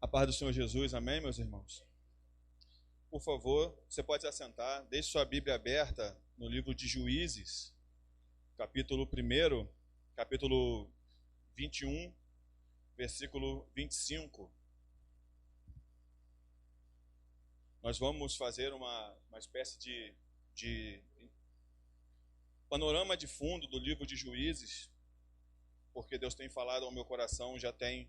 A paz do Senhor Jesus, amém, meus irmãos? Por favor, você pode se assentar, deixe sua Bíblia aberta no livro de Juízes, capítulo 1, capítulo 21, versículo 25. Nós vamos fazer uma espécie de panorama de fundo do livro de Juízes, porque Deus tem falado ao meu coração já tem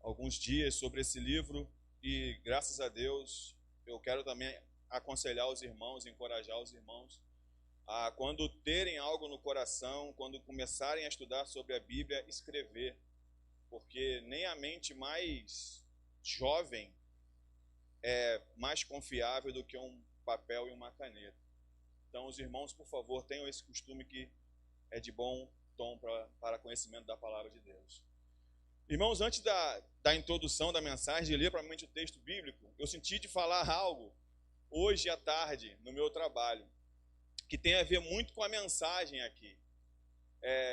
alguns dias sobre esse livro e, graças a Deus, eu quero também aconselhar os irmãos, encorajar os irmãos a, quando terem algo no coração, quando começarem a estudar sobre a Bíblia, escrever, porque nem a mente mais jovem é mais confiável do que um papel e uma caneta. Então, os irmãos, por favor, tenham esse costume que é de bom tom para conhecimento da palavra de Deus. Irmãos, antes da introdução da mensagem, de ler provavelmente o texto bíblico, eu senti de falar algo hoje à tarde no meu trabalho, que tem a ver muito com a mensagem aqui.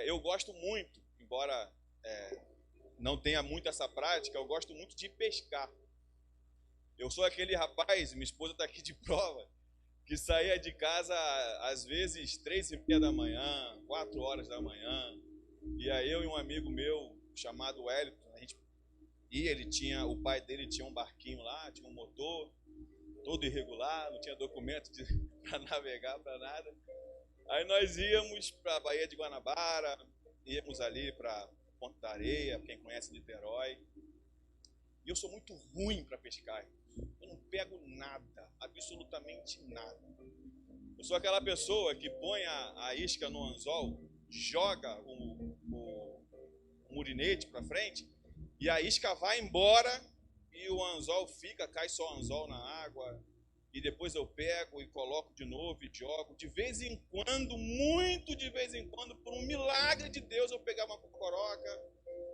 Eu gosto muito, embora não tenha muito essa prática, eu gosto muito de pescar. Eu sou aquele rapaz, minha esposa está aqui de prova, que saía de casa às vezes 3h30 da manhã, 4 horas da manhã, e aí eu e um amigo meu, chamado Wellington, o pai dele tinha um barquinho lá, tinha um motor, todo irregular, não tinha documento para navegar, para nada. Aí nós íamos para a Baía de Guanabara, íamos ali para Ponta da Areia, quem conhece Niterói. E eu sou muito ruim para pescar, eu não pego nada, absolutamente nada. Eu sou aquela pessoa que põe a isca no anzol, joga o murinete para frente, e a isca vai embora, e o anzol cai só o anzol na água, e depois eu pego e coloco de novo e jogo. De vez em quando, muito de vez em quando, por um milagre de Deus, eu pegava uma cocoroca,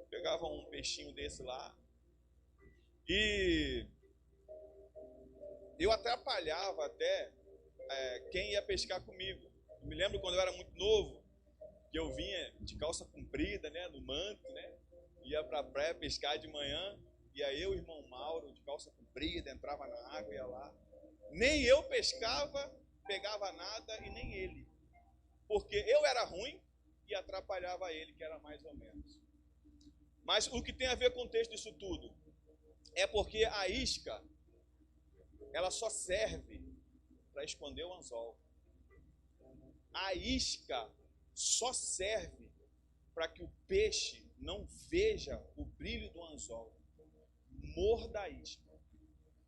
pegava um peixinho desse lá, e eu atrapalhava até quem ia pescar comigo. Eu me lembro quando eu era muito novo, que eu vinha de calça comprida, né, no manto, né, ia para a praia pescar de manhã, e aí eu e o irmão Mauro, de calça comprida, entrava na água e ia lá. Nem eu pescava, pegava nada, e nem ele. Porque eu era ruim e atrapalhava ele, que era mais ou menos. Mas o que tem a ver com o texto disso tudo é porque a isca, ela só serve para esconder o anzol. A isca só serve para que o peixe não veja o brilho do anzol. Morda a isca.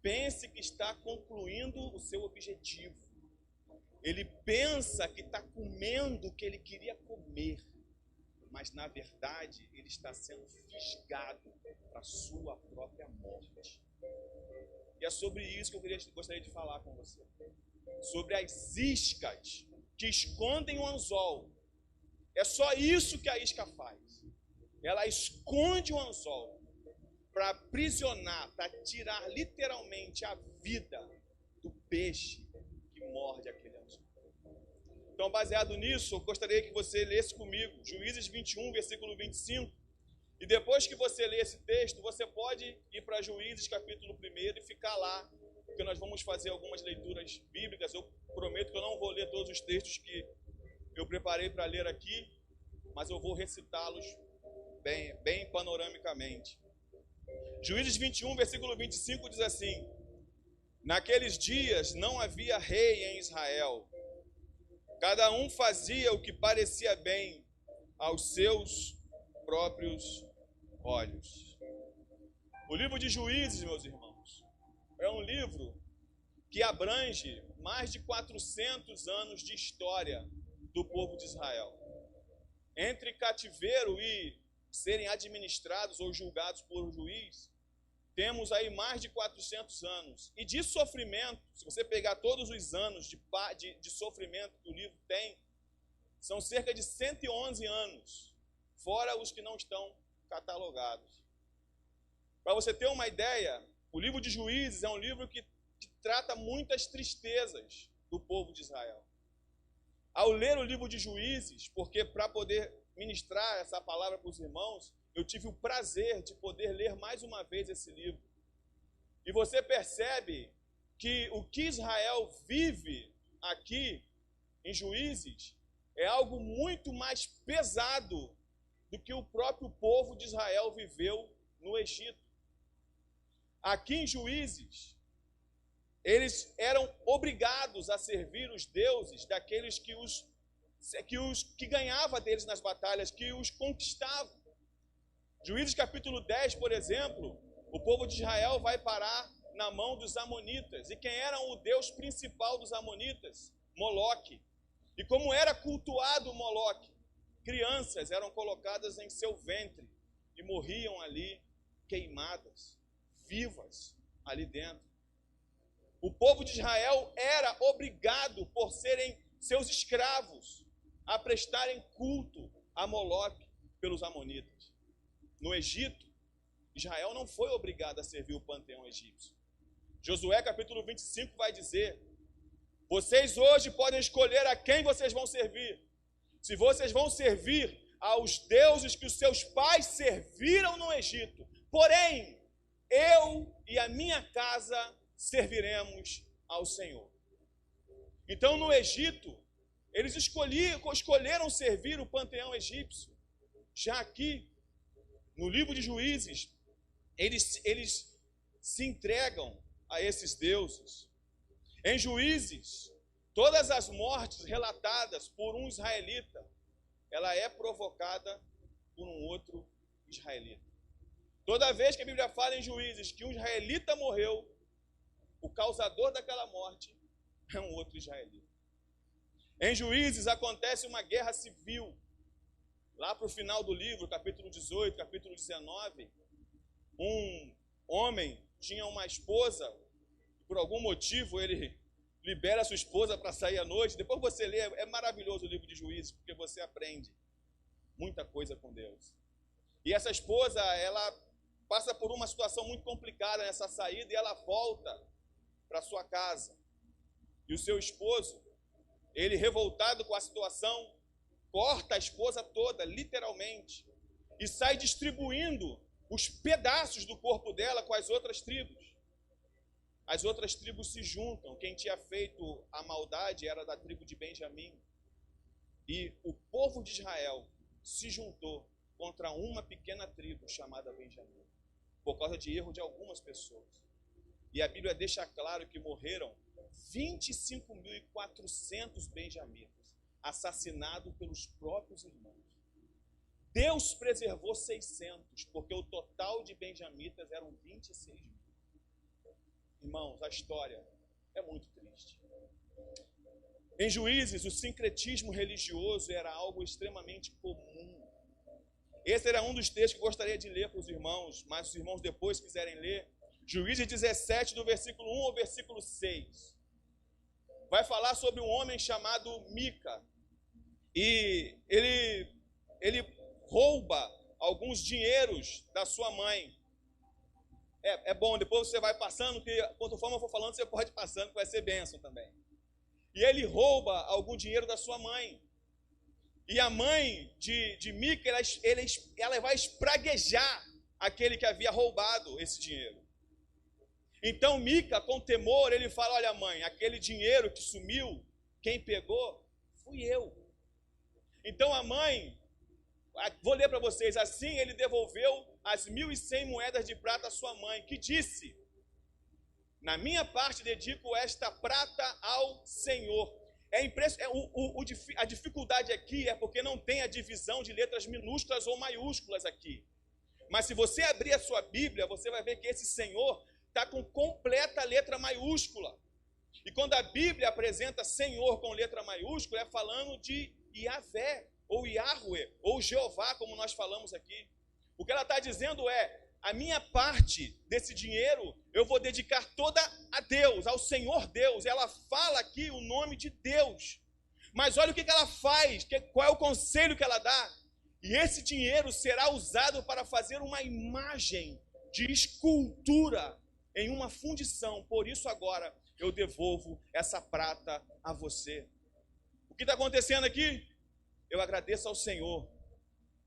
Pense que está concluindo o seu objetivo. Ele pensa que está comendo o que ele queria comer, mas na verdade ele está sendo fisgado para a sua própria morte. E é sobre isso que eu gostaria de falar com você. Sobre as iscas que escondem o anzol. É só isso que a isca faz. Ela esconde o anzol para aprisionar, para tirar literalmente a vida do peixe que morde aquele anzol. Então, baseado nisso, eu gostaria que você lesse comigo Juízes 21, versículo 25. E depois que você ler esse texto, você pode ir para Juízes capítulo 1 e ficar lá, porque nós vamos fazer algumas leituras bíblicas. Eu prometo que eu não vou ler todos os textos que eu preparei para ler aqui, mas eu vou recitá-los bem panoramicamente. Juízes 21, versículo 25 diz assim: naqueles dias não havia rei em Israel, cada um fazia o que parecia bem aos seus próprios olhos. O livro de Juízes, meus irmãos, é um livro que abrange mais de 400 anos de história do povo de Israel. Entre cativeiro e serem administrados ou julgados por juiz, temos aí mais de 400 anos. E de sofrimento, se você pegar todos os anos de sofrimento que o livro tem, são cerca de 111 anos, fora os que não estão catalogados. Para você ter uma ideia, o livro de Juízes é um livro que trata muitas tristezas do povo de Israel. Ao ler o livro de Juízes, porque para poder ministrar essa palavra para os irmãos, eu tive o prazer de poder ler mais uma vez esse livro. E você percebe que o que Israel vive aqui em Juízes é algo muito mais pesado do que o próprio povo de Israel viveu no Egito. Aqui em Juízes, eles eram obrigados a servir os deuses daqueles que ganhava deles nas batalhas, que os conquistavam. Juízes capítulo 10, por exemplo, o povo de Israel vai parar na mão dos amonitas. E quem era o deus principal dos amonitas? Moloque. E como era cultuado Moloque? Crianças eram colocadas em seu ventre e morriam ali queimadas, vivas ali dentro. O povo de Israel era obrigado, por serem seus escravos, a prestarem culto a Moloque pelos amonitas. No Egito, Israel não foi obrigado a servir o panteão egípcio. Josué capítulo 25 vai dizer: vocês hoje podem escolher a quem vocês vão servir. Se vocês vão servir aos deuses que os seus pais serviram no Egito, porém, eu e a minha casa serviremos ao Senhor. Então, no Egito, eles escolheram servir o panteão egípcio. Já aqui, no livro de Juízes, eles se entregam a esses deuses. Em Juízes, todas as mortes relatadas por um israelita, ela é provocada por um outro israelita. Toda vez que a Bíblia fala em Juízes que um israelita morreu, o causador daquela morte é um outro israelita. Em Juízes acontece uma guerra civil. Lá para o final do livro, capítulo 18, capítulo 19, um homem tinha uma esposa, e por algum motivo ele libera a sua esposa para sair à noite. Depois você lê, é maravilhoso o livro de Juízes, porque você aprende muita coisa com Deus. E essa esposa, ela passa por uma situação muito complicada nessa saída e ela volta para sua casa. E o seu esposo, ele revoltado com a situação, corta a esposa toda, literalmente, e sai distribuindo os pedaços do corpo dela com as outras tribos. As outras tribos se juntam. Quem tinha feito a maldade era da tribo de Benjamim. E o povo de Israel se juntou contra uma pequena tribo chamada Benjamim, por causa de erro de algumas pessoas. E a Bíblia deixa claro que morreram 25.400 benjamitas, assassinados pelos próprios irmãos. Deus preservou 600, porque o total de benjamitas eram 26 mil. Irmãos, a história é muito triste. Em Juízes, o sincretismo religioso era algo extremamente comum. Esse era um dos textos que eu gostaria de ler para os irmãos, mas os irmãos depois quiserem ler. Juízes 17, do versículo 1 ao versículo 6. Vai falar sobre um homem chamado Mica. E ele rouba alguns dinheiros da sua mãe. É bom, depois você vai passando, que conforme eu for falando, você pode ir passando, que vai ser bênção também. E ele rouba algum dinheiro da sua mãe. E a mãe de Mica, ela vai espraguejar aquele que havia roubado esse dinheiro. Então Mica, com temor, ele fala: olha mãe, aquele dinheiro que sumiu, quem pegou fui eu. Então a mãe, vou ler para vocês, assim ele devolveu as 1.100 moedas de prata à sua mãe, que disse: na minha parte dedico esta prata ao Senhor. A dificuldade aqui é porque não tem a divisão de letras minúsculas ou maiúsculas aqui. Mas se você abrir a sua Bíblia, você vai ver que esse Senhor está com completa letra maiúscula. E quando a Bíblia apresenta Senhor com letra maiúscula, é falando de Yahvé, ou Yahweh, ou Jeová, como nós falamos aqui. O que ela está dizendo é: a minha parte desse dinheiro eu vou dedicar toda a Deus, ao Senhor Deus. Ela fala aqui o nome de Deus. Mas olha o que ela faz, qual é o conselho que ela dá. E esse dinheiro será usado para fazer uma imagem de escultura em uma fundição. Por isso agora eu devolvo essa prata a você. O que está acontecendo aqui? Eu agradeço ao Senhor,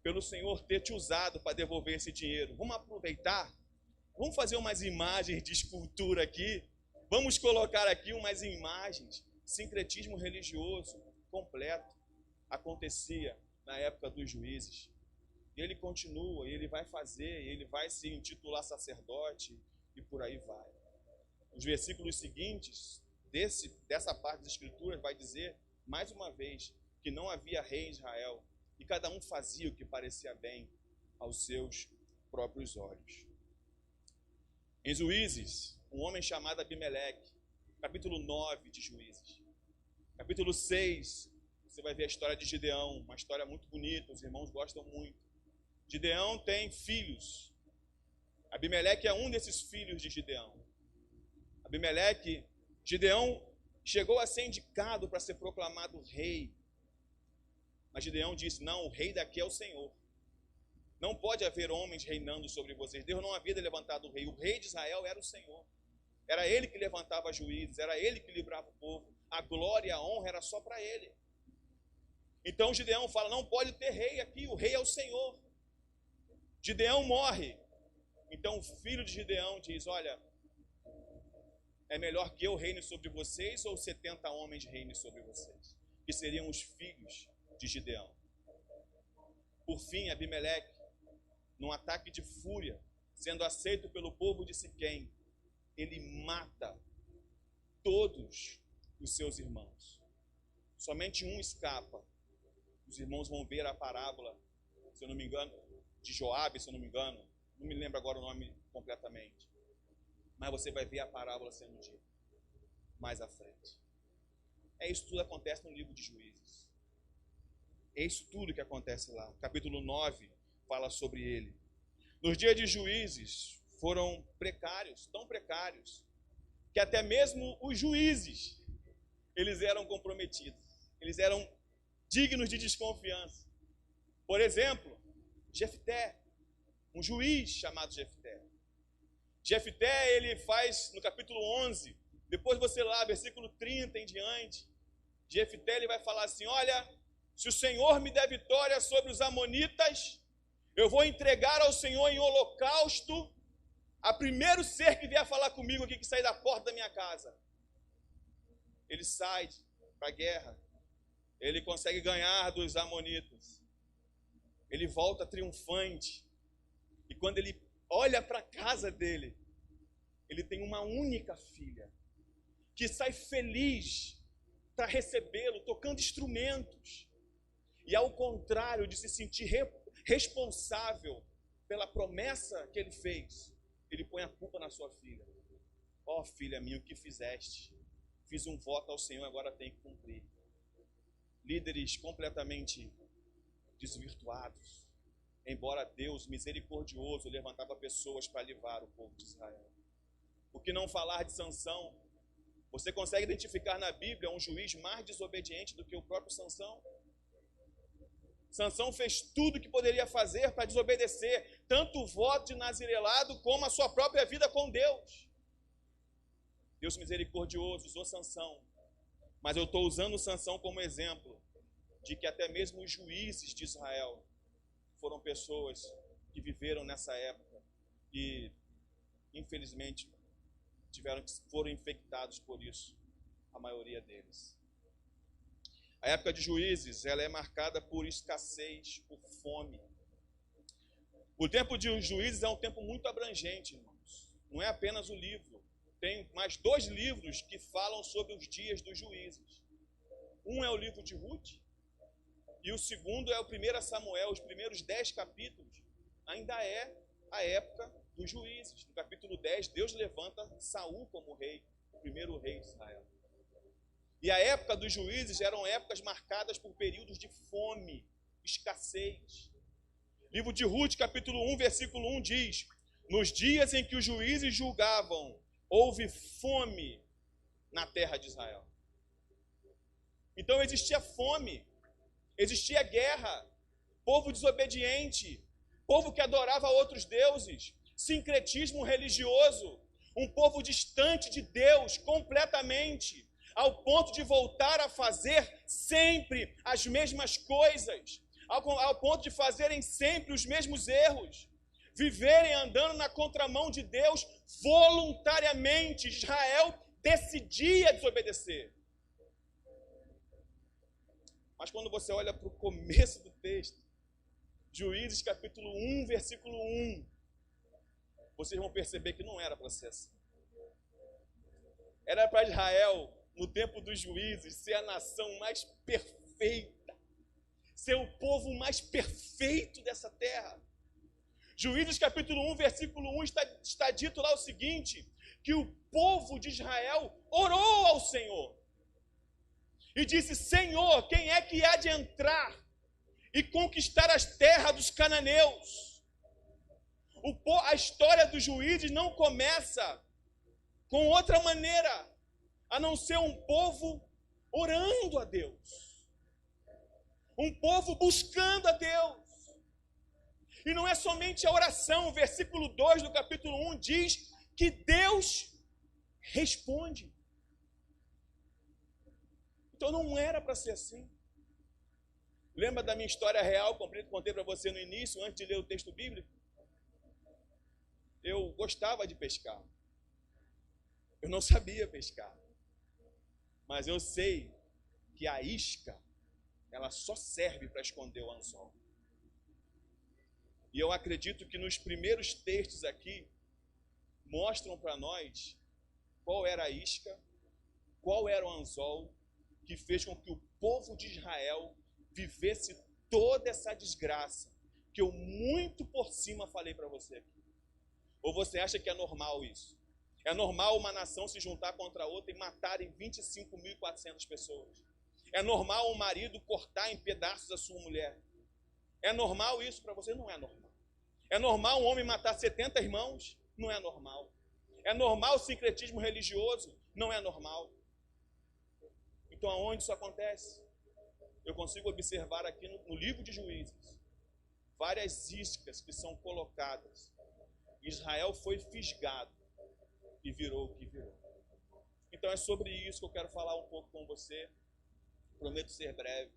pelo Senhor ter te usado para devolver esse dinheiro. Vamos aproveitar? Vamos fazer umas imagens de escultura aqui. Vamos colocar aqui umas imagens. Sincretismo religioso completo acontecia na época dos juízes. E ele continua, e ele vai fazer, e ele vai se intitular sacerdote, e por aí vai. Os versículos seguintes dessa parte das Escrituras vai dizer, mais uma vez, que não havia rei em Israel, e cada um fazia o que parecia bem aos seus próprios olhos. Em Juízes, um homem chamado Abimeleque, capítulo 9 de Juízes. Capítulo 6, você vai ver a história de Gideão, uma história muito bonita, os irmãos gostam muito. Gideão tem filhos. Abimeleque é um desses filhos de Gideão. Gideão chegou a ser indicado para ser proclamado rei. Mas Gideão disse, não, o rei daqui é o Senhor. Não pode haver homens reinando sobre vocês. Deus não havia levantado o rei. O rei de Israel era o Senhor. Era ele que levantava juízes, era ele que livrava o povo. A glória e a honra era só para ele. Então Gideão fala, não pode ter rei aqui, o rei é o Senhor. Gideão morre. Então o filho de Gideão diz, olha, é melhor que eu reine sobre vocês ou 70 homens reinem sobre vocês? Que seriam os filhos de Gideão. Por fim, Abimeleque, num ataque de fúria, sendo aceito pelo povo de Siquém, ele mata todos os seus irmãos. Somente um escapa. Os irmãos vão ver a parábola, se eu não me engano, de Joabe, se eu não me engano, não me lembro agora o nome completamente. Mas você vai ver a parábola sendo dita mais à frente. É isso tudo que acontece no livro de Juízes. É isso tudo que acontece lá. Capítulo 9 fala sobre ele. Nos dias de Juízes foram precários, tão precários, que até mesmo os juízes, eles eram comprometidos. Eles eram dignos de desconfiança. Por exemplo, Jefté, um juiz chamado Jefté. Jefté, ele faz no capítulo 11, depois você lá, versículo 30 em diante, Jefté, ele vai falar assim, olha, se o Senhor me der vitória sobre os amonitas, eu vou entregar ao Senhor em holocausto a primeiro ser que vier falar comigo aqui, que sair da porta da minha casa. Ele sai para a guerra, ele consegue ganhar dos amonitas, ele volta triunfante, e quando ele olha para a casa dele, ele tem uma única filha, que sai feliz para recebê-lo, tocando instrumentos, e ao contrário de se sentir responsável pela promessa que ele fez, ele põe a culpa na sua filha. Ó, filha minha, o que fizeste? Fiz um voto ao Senhor, agora tem que cumprir. Líderes completamente desvirtuados, embora Deus, misericordioso, levantava pessoas para livrar o povo de Israel. Por que não falar de Sansão? Você consegue identificar na Bíblia um juiz mais desobediente do que o próprio Sansão? Sansão fez tudo o que poderia fazer para desobedecer, tanto o voto de nazirelado como a sua própria vida com Deus. Deus misericordioso usou Sansão, mas eu estou usando Sansão como exemplo de que até mesmo os juízes de Israel foram pessoas que viveram nessa época e, infelizmente, foram infectados por isso, a maioria deles. A época de Juízes, ela é marcada por escassez, por fome. O tempo de Juízes é um tempo muito abrangente, irmãos. Não é apenas o livro. Tem mais 2 livros que falam sobre os dias dos juízes. Um é o livro de Ruth, e o segundo é o 1 Samuel, os primeiros 10 capítulos. Ainda é a época dos juízes. No capítulo 10, Deus levanta Saul como rei, o primeiro rei de Israel. E a época dos juízes eram épocas marcadas por períodos de fome, escassez. Livro de Ruth, capítulo 1, versículo 1 diz: nos dias em que os juízes julgavam, houve fome na terra de Israel. Então existia fome, existia guerra, povo desobediente, povo que adorava outros deuses, sincretismo religioso, um povo distante de Deus completamente, ao ponto de voltar a fazer sempre as mesmas coisas. ao ponto de fazerem sempre os mesmos erros, viverem andando na contramão de Deus voluntariamente. Israel decidia desobedecer. Mas quando você olha para o começo do texto, Juízes capítulo 1, versículo 1, vocês vão perceber que não era para ser assim. Era para Israel, no tempo dos juízes, ser a nação mais perfeita, ser o povo mais perfeito dessa terra. Juízes capítulo 1, versículo 1, está dito lá o seguinte, que o povo de Israel orou ao Senhor e disse: Senhor, quem é que há de entrar e conquistar as terras dos cananeus? A história dos juízes não começa com outra maneira, a não ser um povo orando a Deus, um povo buscando a Deus. E não é somente a oração. O versículo 2 do capítulo 1 diz que Deus responde. Então não era para ser assim. Lembra da minha história real, que eu contei para você no início, antes de ler o texto bíblico? Eu gostava de pescar. Eu não sabia pescar. Mas eu sei que a isca, ela só serve para esconder o anzol. E eu acredito que nos primeiros textos aqui, mostram para nós qual era a isca, qual era o anzol, que fez com que o povo de Israel vivesse toda essa desgraça, que eu muito por cima falei para você aqui. Ou você acha que é normal isso? É normal uma nação se juntar contra outra e matarem 25.400 pessoas? É normal um marido cortar em pedaços a sua mulher? É normal isso para você? Não é normal. É normal um homem matar 70 irmãos? Não é normal. É normal o sincretismo religioso? Não é normal. Então aonde isso acontece? Eu consigo observar aqui no livro de Juízes várias iscas que são colocadas. Israel foi fisgado e virou o que virou. Então é sobre isso que eu quero falar um pouco com você. Prometo ser breve,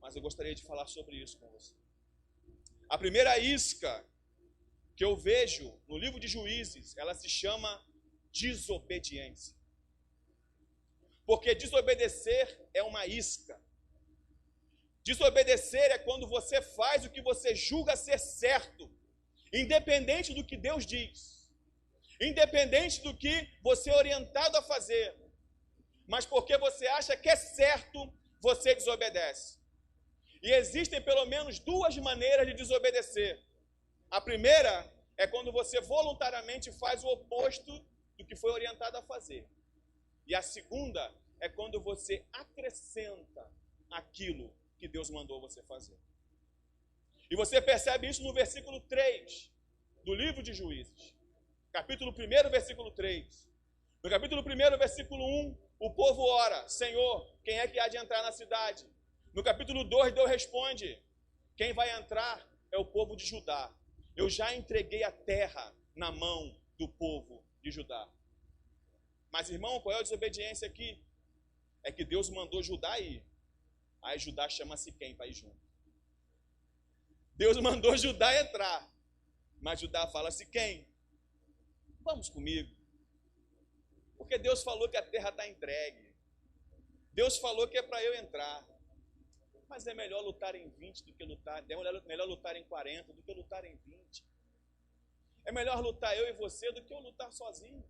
mas eu gostaria de falar sobre isso com você. A primeira isca que eu vejo no livro de Juízes, ela se chama desobediência. Porque desobedecer é uma isca. Desobedecer é quando você faz o que você julga ser certo, independente do que Deus diz, independente do que você é orientado a fazer, mas porque você acha que é certo, você desobedece. E existem pelo menos duas maneiras de desobedecer. A primeira é quando você voluntariamente faz o oposto do que foi orientado a fazer. E a segunda é quando você acrescenta aquilo que Deus mandou você fazer. E você percebe isso no versículo 3 do livro de Juízes. Capítulo 1, versículo 3. No capítulo 1, versículo 1, o povo ora: Senhor, quem é que há de entrar na cidade? No capítulo 2, Deus responde: quem vai entrar é o povo de Judá. Eu já entreguei a terra na mão do povo de Judá. Mas, irmão, qual é a desobediência aqui? É que Deus mandou Judá ir. Aí Judá chama Siquém para ir junto. Deus mandou Judá entrar. Mas Judá fala: Siquém, vamos comigo. Porque Deus falou que a terra está entregue. Deus falou que é para eu entrar. Mas é melhor lutar em 20 do que lutar. É melhor lutar em 40 do que lutar em 20. É melhor lutar eu e você do que eu lutar sozinho.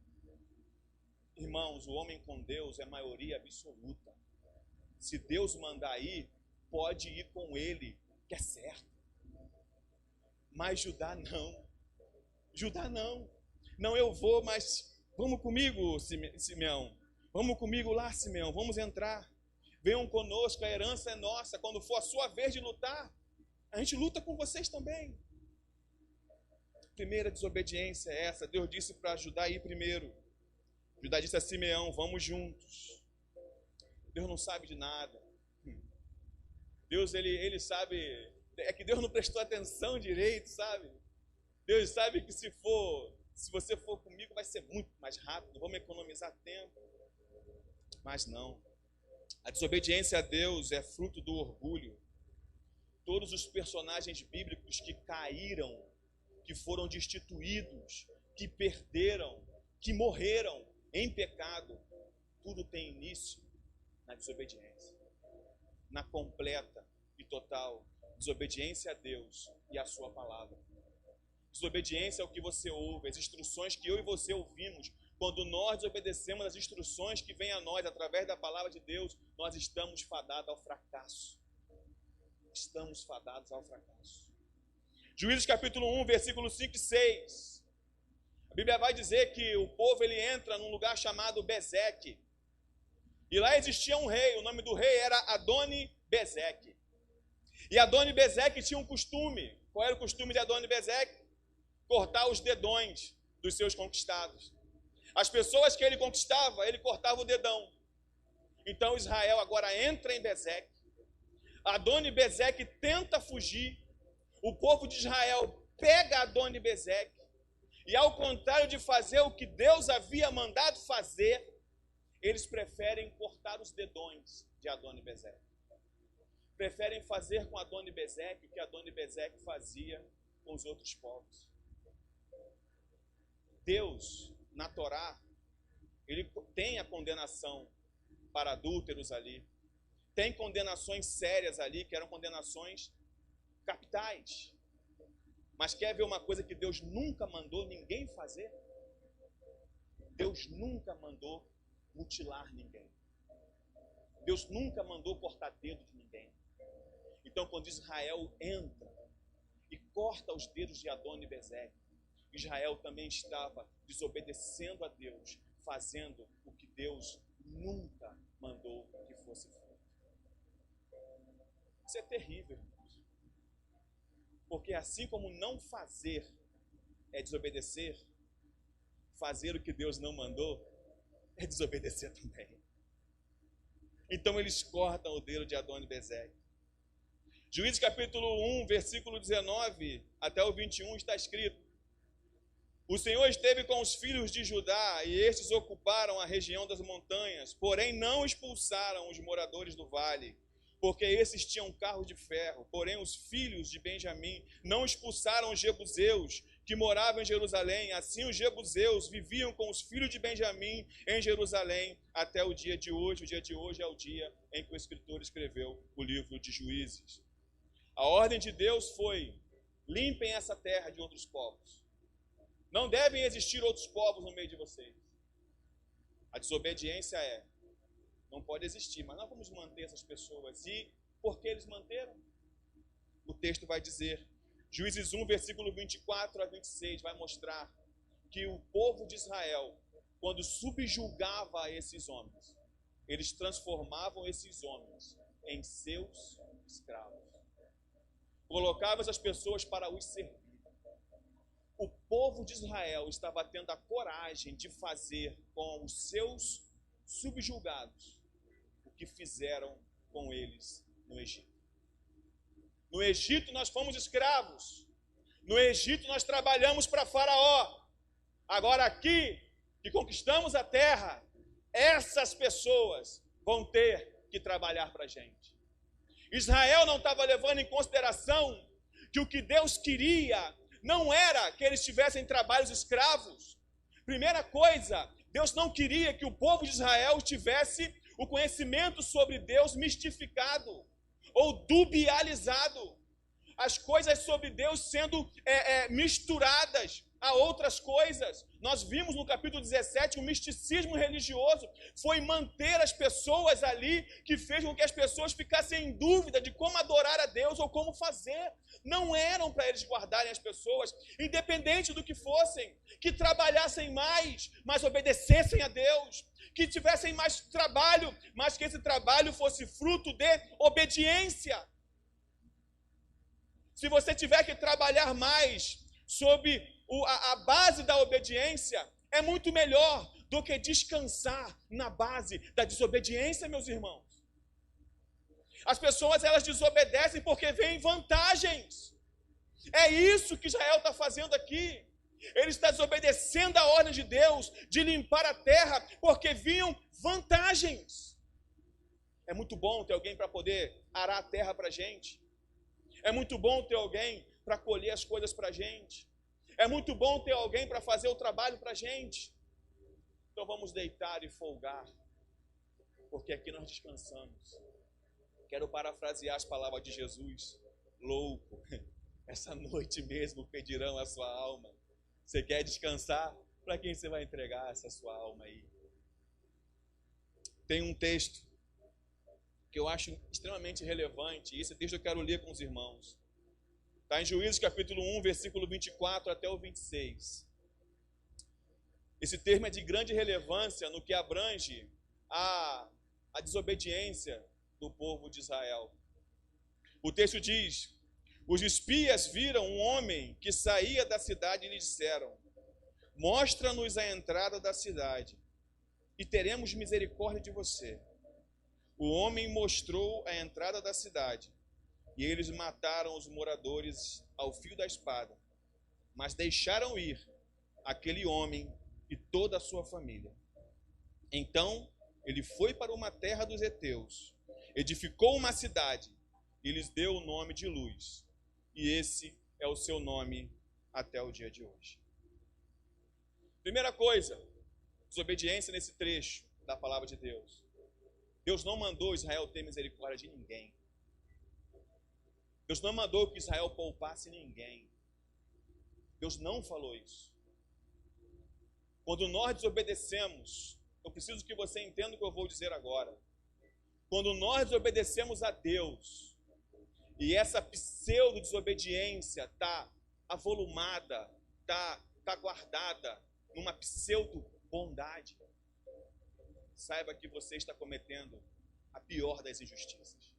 Irmãos, o homem com Deus é maioria absoluta. Se Deus mandar ir, pode ir com ele, que é certo. Mas Judá não. Judá não. Não, eu vou, mas vamos comigo, Simeão. Vamos comigo lá, Simeão. Vamos entrar. Venham conosco, a herança é nossa. Quando for a sua vez de lutar, a gente luta com vocês também. Primeira desobediência é essa. Deus disse para Judá ir primeiro. Judá disse a Simeão: vamos juntos. Deus não sabe de nada. Deus, ele sabe. É que Deus não prestou atenção direito, sabe? Deus sabe que se você for comigo, vai ser muito mais rápido. Vamos economizar tempo. Mas não. A desobediência a Deus é fruto do orgulho. todos os personagens bíblicos que caíram, que foram destituídos, que perderam, que morreram em pecado, tudo tem início na desobediência, na completa e total desobediência a Deus e a sua palavra. Desobediência é o que você ouve, as instruções que eu e você ouvimos. Quando nós desobedecemos as instruções que vêm a nós através da palavra de Deus, nós estamos fadados ao fracasso. Estamos fadados ao fracasso. Juízes capítulo 1, versículo 5 e 6. A Bíblia vai dizer que o povo ele entra num lugar chamado Bezeque. E lá existia um rei, o nome do rei era Adoni-Bezeque. E Adoni-Bezeque tinha um costume. Qual era o costume de Adoni-Bezeque? Cortar os dedões dos seus conquistados. As pessoas que ele conquistava, ele cortava o dedão. Então Israel agora entra em Bezeque. Adoni-Bezeque tenta fugir. O povo de Israel pega Adoni-Bezeque. E ao contrário de fazer o que Deus havia mandado fazer, eles preferem cortar os dedões de Adoni-Bezeque. Preferem fazer com Adoni-Bezeque o que Adoni-Bezeque fazia com os outros povos. Deus, na Torá, ele tem a condenação para adúlteros ali. Tem condenações sérias ali, que eram condenações capitais. Mas quer ver uma coisa que Deus nunca mandou ninguém fazer? Deus nunca mandou mutilar ninguém. Deus nunca mandou cortar dedo de ninguém. Então, quando Israel entra e corta os dedos de Adoni-Bezeque, Israel também estava desobedecendo a Deus, fazendo o que Deus nunca mandou que fosse feito. Isso é terrível, irmãos. Porque assim como não fazer é desobedecer, fazer o que Deus não mandou é desobedecer também. Então eles cortam o dedo de Adoni-Bezeque. Juízes capítulo 1, versículo 19 até o 21 está escrito: o Senhor esteve com os filhos de Judá, e estes ocuparam a região das montanhas, porém não expulsaram os moradores do vale, porque esses tinham carro de ferro. Porém os filhos de Benjamim não expulsaram os jebuseus, que moravam em Jerusalém. Assim os jebuseus viviam com os filhos de Benjamim em Jerusalém até o dia de hoje. O dia de hoje é o dia em que o escritor escreveu o livro de Juízes. A ordem de Deus foi: limpem essa terra de outros povos. Não devem existir outros povos no meio de vocês. A desobediência não pode existir, mas nós vamos manter essas pessoas. E por que eles manteram? O texto vai dizer, Juízes 1, versículo 24 a 26, vai mostrar que o povo de Israel, quando subjugava esses homens, eles transformavam esses homens em seus escravos. Colocavam essas pessoas para os servir. O povo de Israel estava tendo a coragem de fazer com os seus subjugados o que fizeram com eles no Egito. No Egito nós fomos escravos. No Egito nós trabalhamos para Faraó. Agora aqui, que conquistamos a terra, essas pessoas vão ter que trabalhar para a gente. Israel não estava levando em consideração que o que Deus queria não era que eles tivessem trabalhos escravos. Primeira coisa, Deus não queria que o povo de Israel tivesse o conhecimento sobre Deus mistificado ou dubializado. As coisas sobre Deus sendo misturadas a outras coisas. Nós vimos no capítulo 17 o misticismo religioso foi manter as pessoas ali, que fez com que as pessoas ficassem em dúvida de como adorar a Deus ou como fazer. Não eram para eles guardarem as pessoas, independente do que fossem, que trabalhassem mais, mas obedecessem a Deus, que tivessem mais trabalho, mas que esse trabalho fosse fruto de obediência. Se você tiver que trabalhar mais sob a base da obediência, é muito melhor do que descansar na base da desobediência, meus irmãos. As pessoas, elas desobedecem porque veem vantagens. É isso que Israel está fazendo aqui. Ele está desobedecendo a ordem de Deus de limpar a terra porque viam vantagens. É muito bom ter alguém para poder arar a terra para a gente. É muito bom ter alguém para colher as coisas para a gente. É muito bom ter alguém para fazer o trabalho para a gente. Então vamos deitar e folgar, porque aqui nós descansamos. Quero parafrasear as palavras de Jesus. Louco, essa noite mesmo pedirão a sua alma. Você quer descansar? Para quem você vai entregar essa sua alma aí? Tem um texto que eu acho extremamente relevante, e esse texto eu quero ler com os irmãos. Está em Juízes capítulo 1, versículo 24 até o 26. Esse termo é de grande relevância no que abrange a desobediência do povo de Israel. O texto diz: os espias viram um homem que saía da cidade e lhe disseram: mostra-nos a entrada da cidade e teremos misericórdia de você. O homem mostrou a entrada da cidade e eles mataram os moradores ao fio da espada, mas deixaram ir aquele homem e toda a sua família. Então ele foi para uma terra dos heteus, edificou uma cidade e lhes deu o nome de Luz, e esse é o seu nome até o dia de hoje. Primeira coisa, desobediência nesse trecho da palavra de Deus. Deus não mandou Israel ter misericórdia de ninguém. Deus não mandou que Israel poupasse ninguém. Deus não falou isso. Quando nós desobedecemos, eu preciso que você entenda o que eu vou dizer agora. Quando nós desobedecemos a Deus, e essa pseudo-desobediência está avolumada, está guardada numa pseudo-bondade, saiba que você está cometendo a pior das injustiças.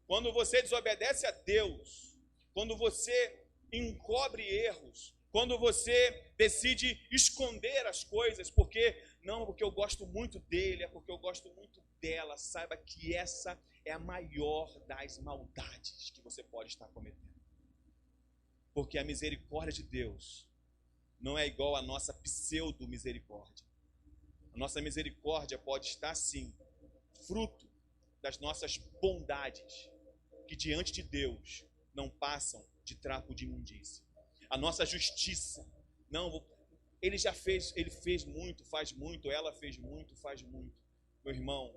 Quando você desobedece a Deus, quando você encobre erros, quando você decide esconder as coisas, porque eu gosto muito dele, é porque eu gosto muito dela, saiba que essa é a maior das maldades que você pode estar cometendo. Porque a misericórdia de Deus não é igual à nossa pseudo-misericórdia. A nossa misericórdia pode estar, sim, fruto das nossas bondades, que diante de Deus não passam de trapo de imundícia. A nossa justiça, ele fez muito, faz muito, ela fez muito, faz muito. Meu irmão,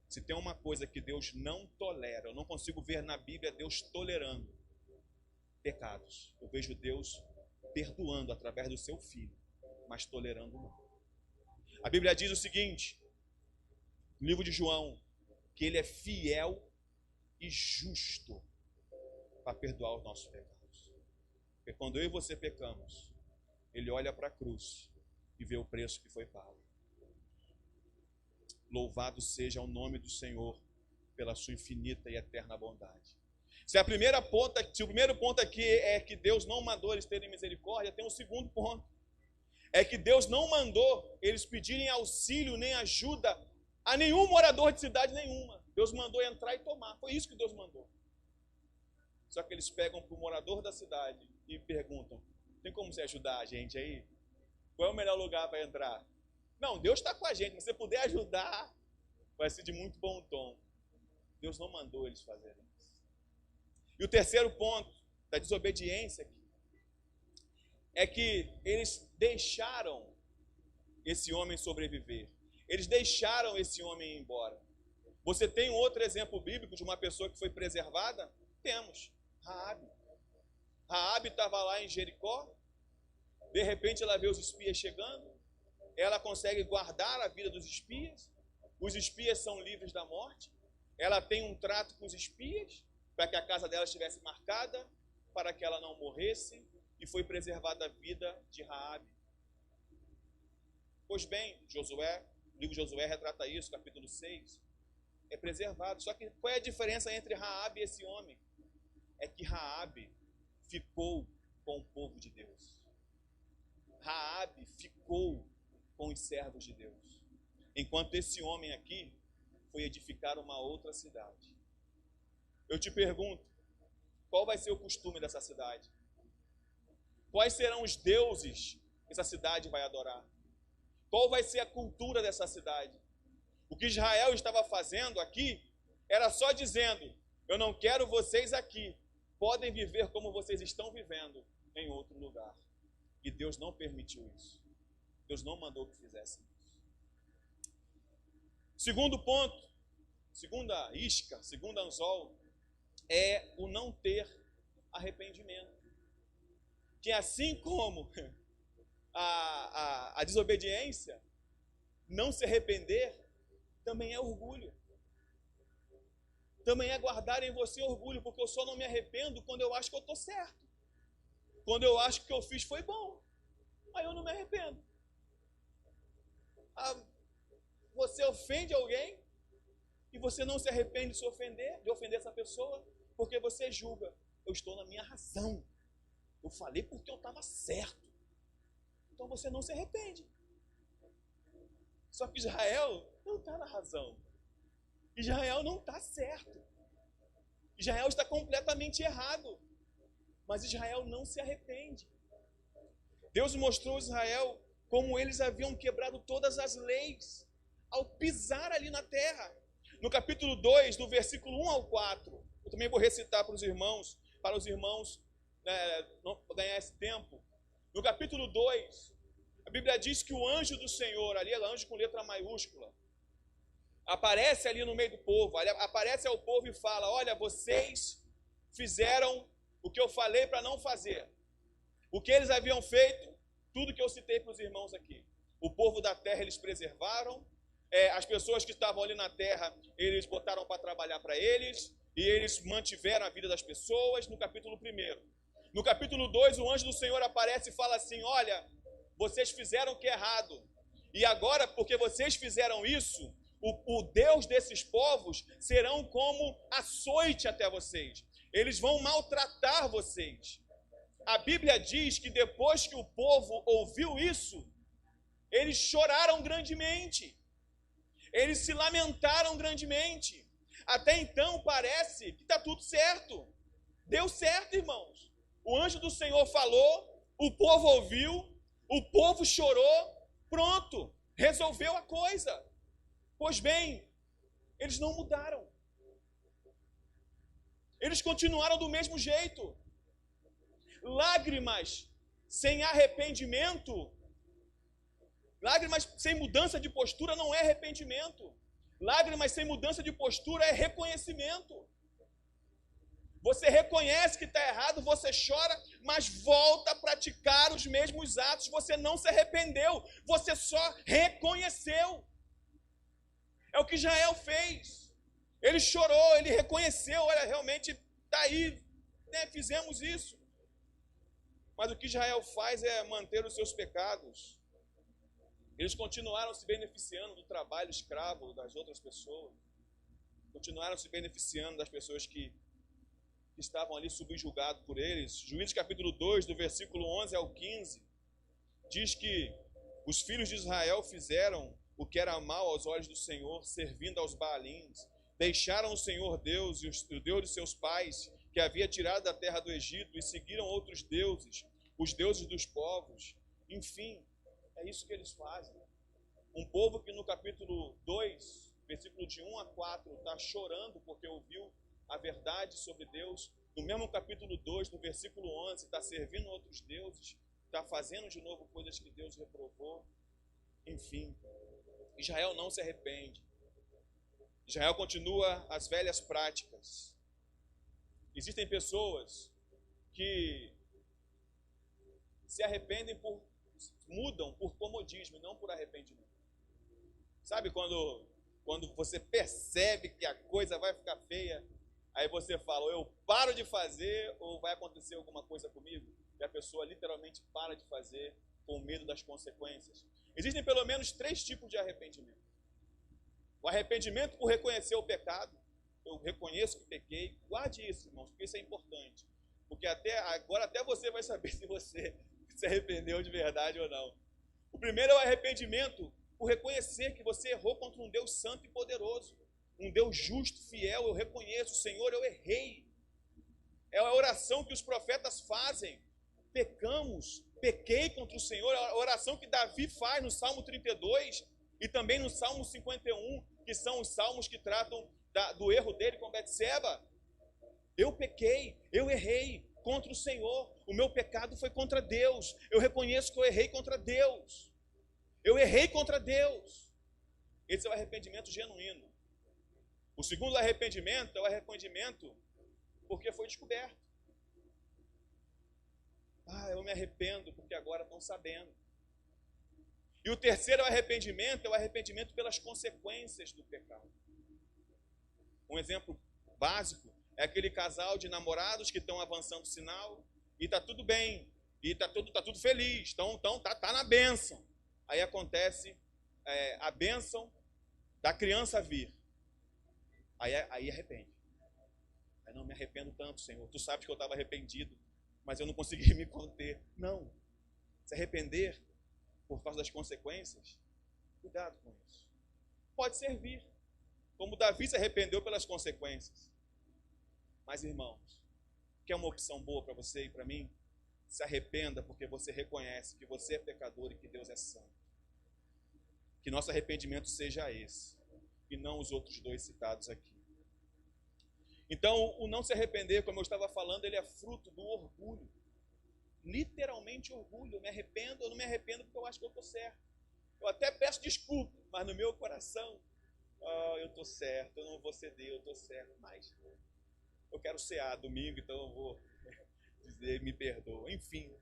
se tem uma coisa que Deus não tolera, eu não consigo ver na Bíblia Deus tolerando pecados. Eu vejo Deus perdoando através do seu Filho, mas tolerando não. A Bíblia diz o seguinte, no livro de João, que ele é fiel e justo para perdoar os nossos pecados. Porque quando eu e você pecamos, ele olha para a cruz e vê o preço que foi pago. Louvado seja o nome do Senhor pela sua infinita e eterna bondade. Se o primeiro ponto aqui é que Deus não mandou eles terem misericórdia, tem um segundo ponto. É que Deus não mandou eles pedirem auxílio nem ajuda a nenhum morador de cidade nenhuma. Deus mandou entrar e tomar. Foi isso que Deus mandou. Só que eles pegam para o morador da cidade e perguntam: tem como você ajudar a gente aí? Qual é o melhor lugar para entrar? Não, Deus está com a gente. Se você puder ajudar, vai ser de muito bom tom. Deus não mandou eles fazerem isso. E o terceiro ponto da desobediência aqui é que eles deixaram esse homem sobreviver. Eles deixaram esse homem ir embora. Você tem um outro exemplo bíblico de uma pessoa que foi preservada? Temos. Raabe. Raabe estava lá em Jericó. De repente ela vê os espias chegando. Ela consegue guardar a vida dos espias. Os espias são livres da morte. Ela tem um trato com os espias para que a casa dela estivesse marcada, para que ela não morresse, e foi preservada a vida de Raabe. Pois bem, Josué, o livro de Josué retrata isso, capítulo 6, é preservado. Só que qual é a diferença entre Raabe e esse homem? É que Raabe ficou com o povo de Deus. Raabe ficou com os servos de Deus. Enquanto esse homem aqui foi edificar uma outra cidade. Eu te pergunto, qual vai ser o costume dessa cidade? Quais serão os deuses que essa cidade vai adorar? Qual vai ser a cultura dessa cidade? O que Israel estava fazendo aqui era só dizendo: eu não quero vocês aqui, podem viver como vocês estão vivendo em outro lugar. E Deus não permitiu isso. Deus não mandou que fizessem isso. Segundo ponto, segunda isca, segundo anzol, é o não ter arrependimento. Que assim como a desobediência, não se arrepender, também é orgulho. Também é guardar em você orgulho, porque eu só não me arrependo quando eu acho que eu estou certo. Quando eu acho que o que eu fiz foi bom, aí eu não me arrependo. Você ofende alguém e você não se arrepende de ofender essa pessoa, porque você julga, eu estou na minha razão. Eu falei porque eu estava certo. Então você não se arrepende. Só que Israel não está na razão. Israel não está certo. Israel está completamente errado. Mas Israel não se arrepende. Deus mostrou a Israel como eles haviam quebrado todas as leis ao pisar ali na terra. No capítulo 2, do versículo 1 ao 4, eu também vou recitar para os irmãos não ganhar esse tempo. No capítulo 2, a Bíblia diz que o anjo do Senhor, ali é anjo com letra maiúscula, aparece ali no meio do povo, aparece ao povo e fala: olha, vocês fizeram o que eu falei para não fazer. O que eles haviam feito, tudo que eu citei para os irmãos aqui. O povo da terra eles preservaram, as pessoas que estavam ali na terra, eles botaram para trabalhar para eles, e eles mantiveram a vida das pessoas, no capítulo 1. No capítulo 2, o anjo do Senhor aparece e fala assim: olha, vocês fizeram o que é errado, e agora, porque vocês fizeram isso, o Deus desses povos serão como açoite até vocês. Eles vão maltratar vocês. A Bíblia diz que depois que o povo ouviu isso, eles choraram grandemente. Eles se lamentaram grandemente. Até então parece que está tudo certo. Deu certo, irmãos. O anjo do Senhor falou, o povo ouviu, o povo chorou, pronto, resolveu a coisa. Pois bem, eles não mudaram. Eles continuaram do mesmo jeito. Lágrimas sem arrependimento, lágrimas sem mudança de postura não é arrependimento. Lágrimas sem mudança de postura é reconhecimento. Você reconhece que está errado, você chora, mas volta a praticar os mesmos atos. Você não se arrependeu, você só reconheceu. É o que Israel fez. Ele chorou, ele reconheceu, olha, realmente está aí, né, fizemos isso. Mas o que Israel faz é manter os seus pecados. Eles continuaram se beneficiando do trabalho escravo das outras pessoas. Continuaram se beneficiando das pessoas que estavam ali subjugados por eles. Juízes capítulo 2, do versículo 11 ao 15, diz que os filhos de Israel fizeram o que era mal aos olhos do Senhor, servindo aos Baalins. Deixaram o Senhor Deus e o Deus de seus pais, que havia tirado da terra do Egito, e seguiram outros deuses, os deuses dos povos. Enfim, é isso que eles fazem. Um povo que no capítulo 2, versículo de 1 a 4, está chorando porque ouviu a verdade sobre Deus. No mesmo capítulo 2, no versículo 11, está servindo outros deuses, está fazendo de novo coisas que Deus reprovou. Enfim, Israel não se arrepende. Israel continua as velhas práticas. Existem pessoas que se arrependem mudam por comodismo e não por arrependimento. Sabe quando você percebe que a coisa vai ficar feia, aí você fala, ou eu paro de fazer, ou vai acontecer alguma coisa comigo? E a pessoa literalmente para de fazer com medo das consequências. Existem pelo menos 3 tipos de arrependimento. O arrependimento por reconhecer o pecado. Eu reconheço que pequei. Guarde isso, irmãos, porque isso é importante. Porque agora até você vai saber se você se arrependeu de verdade ou não. O primeiro é o arrependimento por reconhecer que você errou contra um Deus santo e poderoso. Um Deus justo, fiel. Eu reconheço, Senhor, eu errei. É a oração que os profetas fazem. Pequei contra o Senhor. A oração que Davi faz no Salmo 32 e também no Salmo 51, que são os salmos que tratam do erro dele com Betseba. Eu pequei, eu errei contra o Senhor. O meu pecado foi contra Deus. Eu reconheço que eu errei contra Deus. Eu errei contra Deus. Esse é o arrependimento genuíno. O segundo arrependimento é o arrependimento porque foi descoberto. Eu me arrependo porque agora estão sabendo. E o terceiro arrependimento é o arrependimento pelas consequências do pecado. Um exemplo básico é aquele casal de namorados que estão avançando o sinal e está tudo bem, e está tudo feliz, tá na bênção. Aí acontece a bênção da criança vir. Aí arrepende. Aí não me arrependo tanto, Senhor. Tu sabes que eu estava arrependido, mas eu não consegui me conter. Não. Se arrepender por causa das consequências, cuidado com isso. Pode servir, como Davi se arrependeu pelas consequências. Mas, irmãos, quer uma opção boa para você e para mim? Se arrependa porque você reconhece que você é pecador e que Deus é santo. Que nosso arrependimento seja esse, e não os outros dois citados aqui. Então, o não se arrepender, como eu estava falando, ele é fruto do orgulho. Literalmente orgulho. Eu me arrependo, eu não me arrependo porque eu acho que eu estou certo. Eu até peço desculpa, mas no meu coração, eu estou certo, eu não vou ceder, eu estou certo. Mas eu quero cear domingo, então eu vou dizer, me perdoa. Enfim.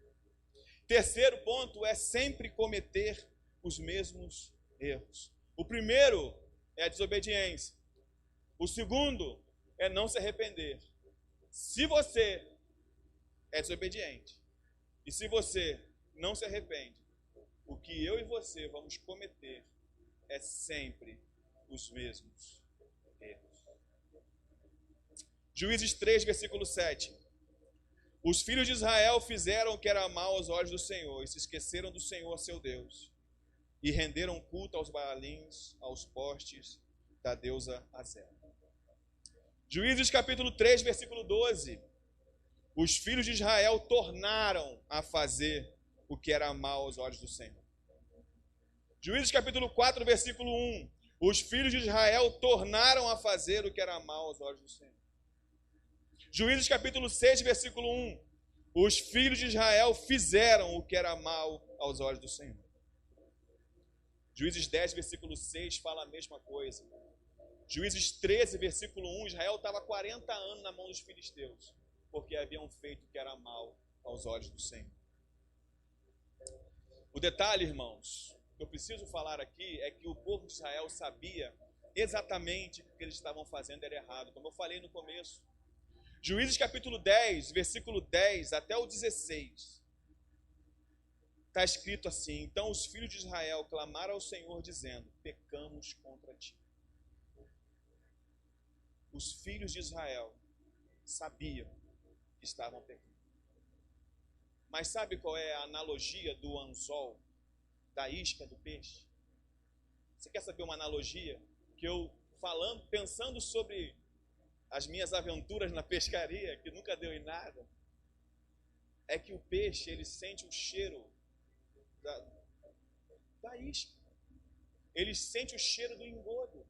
Terceiro ponto é sempre cometer os mesmos erros. O primeiro é a desobediência. O segundo é não se arrepender. Se você é desobediente e se você não se arrepende, o que eu e você vamos cometer é sempre os mesmos erros. Juízes 3, versículo 7. Os filhos de Israel fizeram o que era mal aos olhos do Senhor e se esqueceram do Senhor, seu Deus, e renderam culto aos Baalins, aos postes da deusa Azera. Juízes capítulo 3, versículo 12. Os filhos de Israel tornaram a fazer o que era mal aos olhos do Senhor. Juízes capítulo 4, versículo 1. Os filhos de Israel tornaram a fazer o que era mal aos olhos do Senhor. Juízes capítulo 6, versículo 1. Os filhos de Israel fizeram o que era mal aos olhos do Senhor. Juízes 10, versículo 6 fala a mesma coisa. Juízes 13, versículo 1, Israel estava 40 anos na mão dos filisteus, porque haviam feito o que era mal aos olhos do Senhor. O detalhe, irmãos, que eu preciso falar aqui é que o povo de Israel sabia exatamente que o que eles estavam fazendo era errado, como eu falei no começo. Juízes capítulo 10, versículo 10 até o 16. Está escrito assim: então os filhos de Israel clamaram ao Senhor dizendo, pecamos contra ti. Os filhos de Israel sabiam que estavam pecando. Mas sabe qual é a analogia do anzol, da isca do peixe? Você quer saber uma analogia? Que eu falando, pensando sobre as minhas aventuras na pescaria, que nunca deu em nada, é que o peixe, ele sente o cheiro da isca. Ele sente o cheiro do engodo.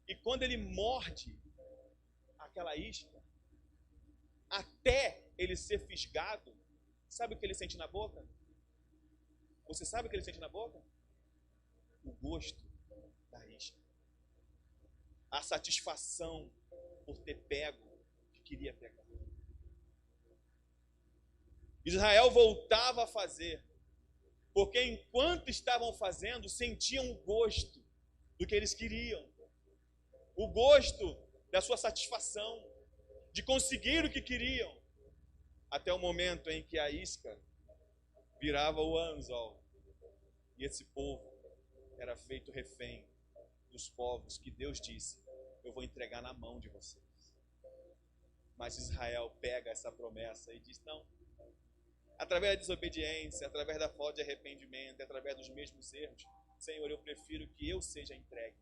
E quando ele morde aquela isca, até ele ser fisgado, sabe o que ele sente na boca? Você sabe o que ele sente na boca? O gosto da isca. A satisfação por ter pego o que queria pegar. Israel voltava a fazer, porque enquanto estavam fazendo, sentiam o gosto do que eles queriam. O gosto da sua satisfação, de conseguir o que queriam, até o momento em que a isca virava o anzol, e esse povo era feito refém dos povos que Deus disse, eu vou entregar na mão de vocês. Mas Israel pega essa promessa e diz, não, através da desobediência, através da falta de arrependimento, através dos mesmos erros, Senhor, eu prefiro que eu seja entregue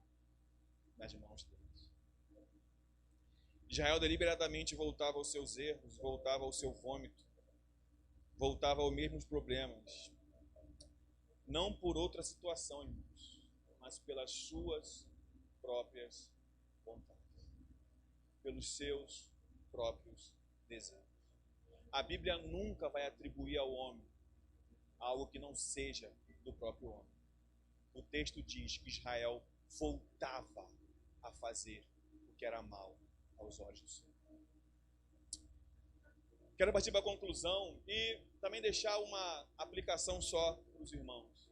nas mãos deles. Israel deliberadamente voltava aos seus erros, voltava ao seu vômito, voltava aos mesmos problemas. Não por outra situação, irmãos, mas pelas suas próprias vontades, pelos seus próprios desejos. A Bíblia nunca vai atribuir ao homem algo que não seja do próprio homem. O texto diz que Israel voltava a fazer o que era mal aos olhos do Senhor. Quero partir para a conclusão e também deixar uma aplicação só para os irmãos.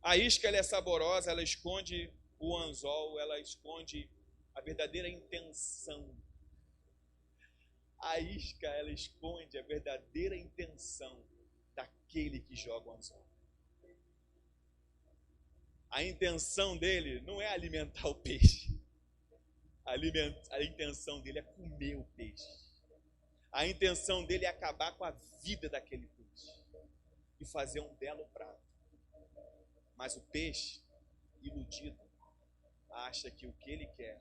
A isca, ela é saborosa, ela esconde o anzol, ela esconde a verdadeira intenção. A isca, ela esconde a verdadeira intenção daquele que joga o anzol. A intenção dele não é alimentar o peixe. A intenção dele é comer o peixe. A intenção dele é acabar com a vida daquele peixe e fazer um belo prato. Mas o peixe, iludido, acha que o que ele quer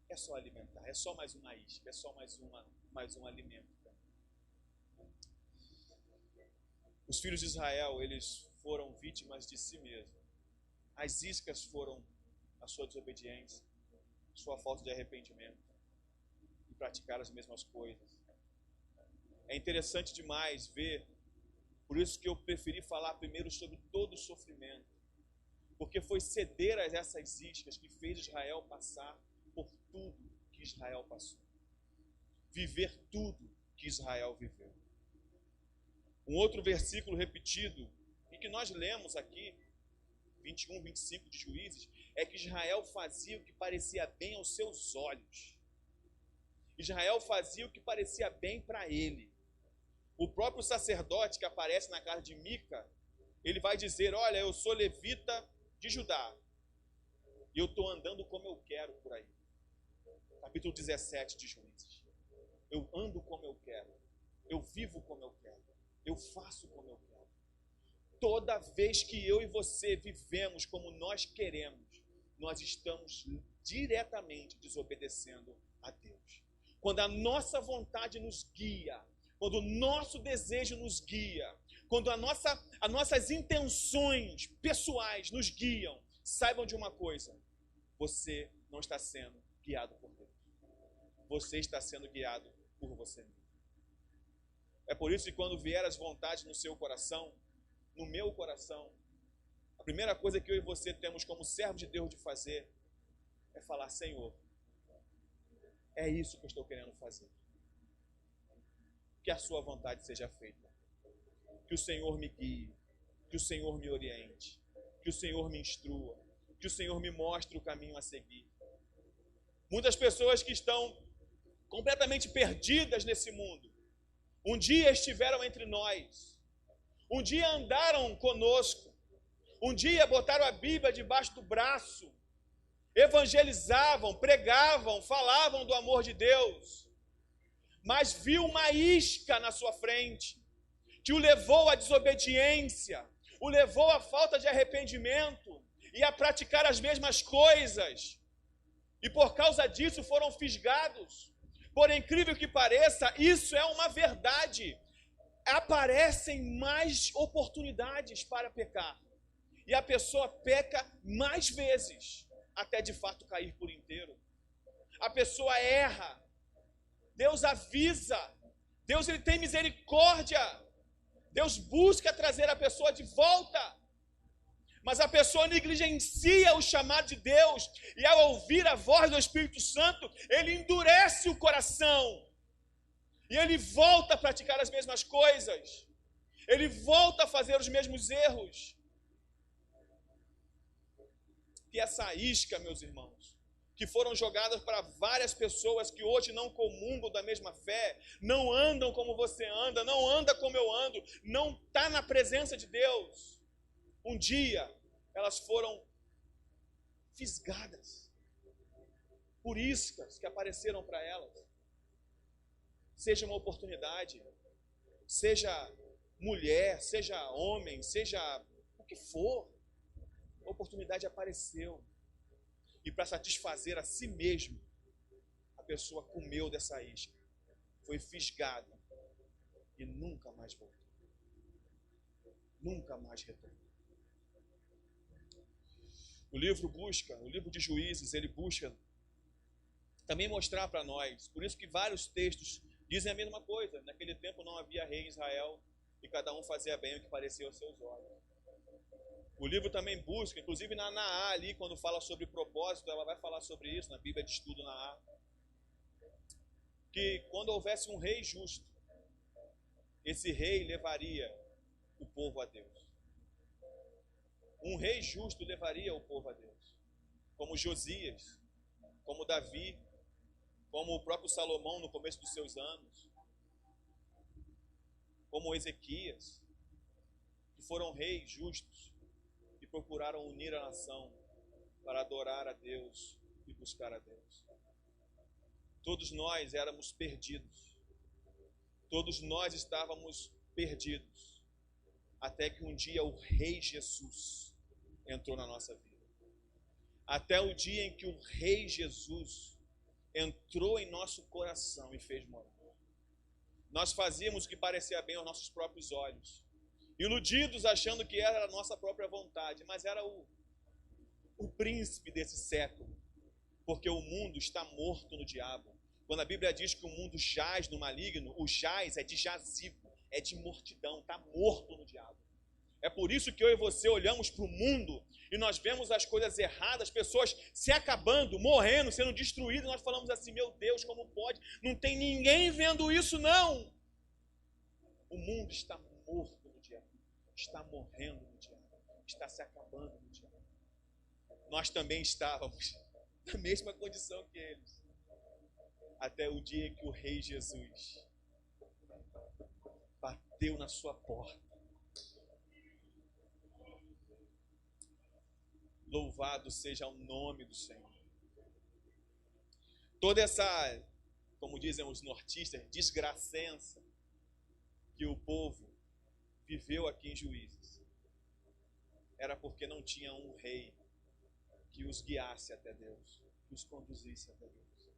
é só alimentar, é só mais uma isca, é só mais um alimento. Os filhos de Israel, eles foram vítimas de si mesmos. As iscas foram a sua desobediência, sua falta de arrependimento e praticar as mesmas coisas. É interessante demais ver, por isso que eu preferi falar primeiro sobre todo o sofrimento, porque foi ceder a essas iscas que fez Israel passar por tudo que Israel passou, viver tudo que Israel viveu. Um outro versículo repetido, e que nós lemos aqui, 21, 25 de Juízes, é que Israel fazia o que parecia bem aos seus olhos. Israel fazia o que parecia bem para ele. O próprio sacerdote que aparece na casa de Mica, ele vai dizer, olha, eu sou levita de Judá, e eu estou andando como eu quero por aí. Capítulo 17 de Juízes. Eu ando como eu quero, eu vivo como eu quero, eu faço como eu quero. Toda vez que eu e você vivemos como nós queremos, nós estamos diretamente desobedecendo a Deus. Quando a nossa vontade nos guia, quando o nosso desejo nos guia, quando as nossas intenções pessoais nos guiam, saibam de uma coisa, você não está sendo guiado por Deus. Você está sendo guiado por você mesmo. É por isso que quando vier as vontades no seu coração, no meu coração, a primeira coisa que eu e você temos como servos de Deus de fazer é falar, Senhor, é isso que eu estou querendo fazer. Que a sua vontade seja feita. Que o Senhor me guie, que o Senhor me oriente, que o Senhor me instrua, que o Senhor me mostre o caminho a seguir. Muitas pessoas que estão completamente perdidas nesse mundo, um dia estiveram entre nós, um dia andaram conosco, um dia botaram a Bíblia debaixo do braço, evangelizavam, pregavam, falavam do amor de Deus, mas viu uma isca na sua frente, que o levou à desobediência, o levou à falta de arrependimento e a praticar as mesmas coisas, e por causa disso foram fisgados. Por incrível que pareça, isso é uma verdade. Aparecem mais oportunidades para pecar. E a pessoa peca mais vezes, até de fato cair por inteiro. A pessoa erra. Deus avisa. Deus ele tem misericórdia. Deus busca trazer a pessoa de volta. Mas a pessoa negligencia o chamado de Deus, e ao ouvir a voz do Espírito Santo, ele endurece o coração, e ele volta a praticar as mesmas coisas, ele volta a fazer os mesmos erros. E essa isca, meus irmãos, que foram jogadas para várias pessoas que hoje não comungam da mesma fé, não andam como você anda, não anda como eu ando, não está na presença de Deus. Um dia, elas foram fisgadas por iscas que apareceram para elas. Seja uma oportunidade, seja mulher, seja homem, seja o que for, a oportunidade apareceu. E para satisfazer a si mesmo, a pessoa comeu dessa isca, foi fisgada e nunca mais voltou. Nunca mais retornou. O livro de Juízes, ele busca também mostrar para nós. Por isso que vários textos dizem a mesma coisa. Naquele tempo não havia rei em Israel e cada um fazia bem o que parecia aos seus olhos. O livro também busca, inclusive na Naá ali, quando fala sobre propósito, ela vai falar sobre isso na Bíblia de Estudo Naá, que quando houvesse um rei justo, esse rei levaria o povo a Deus. Um rei justo levaria o povo a Deus, como Josias, como Davi, como o próprio Salomão no começo dos seus anos, como Ezequias, que foram reis justos e procuraram unir a nação para adorar a Deus e buscar a Deus. Todos nós éramos perdidos, todos nós estávamos perdidos, até que um dia o Rei Jesus entrou na nossa vida. Até o dia em que o Rei Jesus entrou em nosso coração e fez morar. Nós fazíamos o que parecia bem aos nossos próprios olhos, iludidos achando que era a nossa própria vontade, mas era o príncipe desse século, porque o mundo está morto no diabo. Quando a Bíblia diz que o mundo jaz no maligno, o jaz é de jazigo, é de mortidão, está morto no diabo. É por isso que eu e você olhamos para o mundo e nós vemos as coisas erradas, pessoas se acabando, morrendo, sendo destruídas, e nós falamos assim, meu Deus, como pode? Não tem ninguém vendo isso, não. O mundo está morto no diabo, está morrendo no diabo, está se acabando no diabo. Nós também estávamos na mesma condição que eles, até o dia em que o Rei Jesus bateu na sua porta. Louvado seja o nome do Senhor. Toda essa, como dizem os nortistas, desgracença que o povo viveu aqui em Juízes, era porque não tinha um rei que os guiasse até Deus, que os conduzisse até Deus.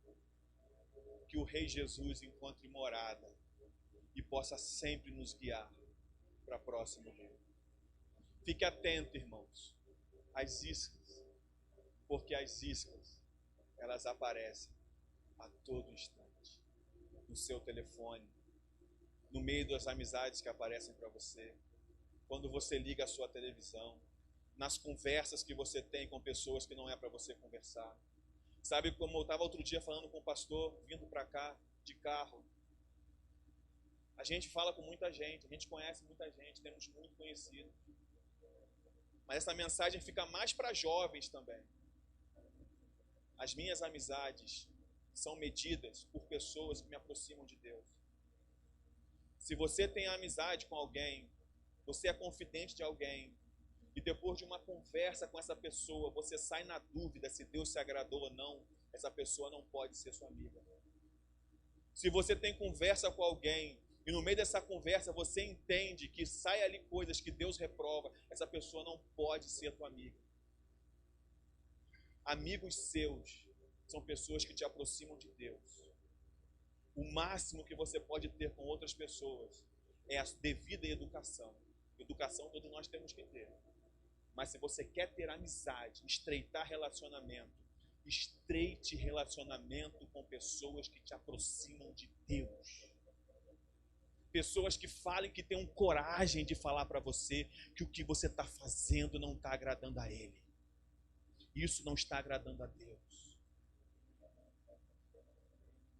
Que o Rei Jesus encontre morada e possa sempre nos guiar para próximo dele. Fique atento, irmãos, às iscas, porque as iscas, elas aparecem a todo instante, no seu telefone, no meio das amizades que aparecem para você, quando você liga a sua televisão, nas conversas que você tem com pessoas que não é para você conversar. Sabe como eu estava outro dia falando com o pastor, vindo para cá de carro. A gente fala com muita gente, a gente conhece muita gente, temos muito conhecido. Mas essa mensagem fica mais para jovens também. As minhas amizades são medidas por pessoas que me aproximam de Deus. Se você tem amizade com alguém, você é confidente de alguém, e depois de uma conversa com essa pessoa, você sai na dúvida se Deus se agradou ou não, essa pessoa não pode ser sua amiga. Se você tem conversa com alguém, e no meio dessa conversa você entende que sai ali coisas que Deus reprova, essa pessoa não pode ser tua amiga. Amigos seus são pessoas que te aproximam de Deus. O máximo que você pode ter com outras pessoas é a devida educação. Educação todos nós temos que ter. Mas se você quer ter amizade, estreitar relacionamento, estreite relacionamento com pessoas que te aproximam de Deus. Pessoas que falem, que tenham coragem de falar para você que o que você está fazendo não está agradando a Ele. Isso não está agradando a Deus.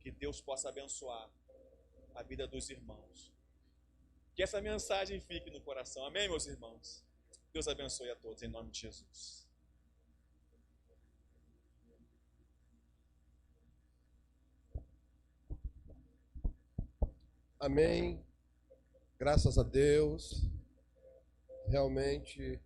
Que Deus possa abençoar a vida dos irmãos. Que essa mensagem fique no coração. Amém, meus irmãos? Deus abençoe a todos, em nome de Jesus. Amém. Graças a Deus. Realmente